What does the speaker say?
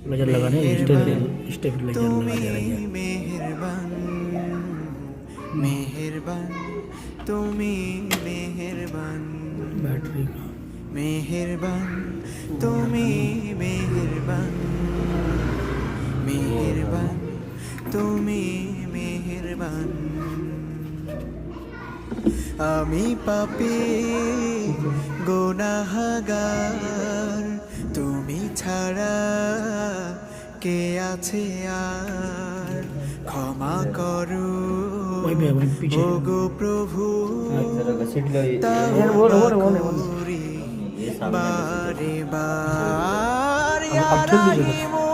laser लगाने step laser लगा दे रही है मेहरबान मेहरबान তুমি মেহেরবান बैटरी का মেহেরবান তুমি মেহেরবান মেহেরবান তুমি মেহেরবান আমি পাপী গুনাহগার তুমি ছাড়া কে আছে আর ক্ষমা করো वही पे वही पीछे ওগো প্রভু বারে বার अब ठुल दीजिए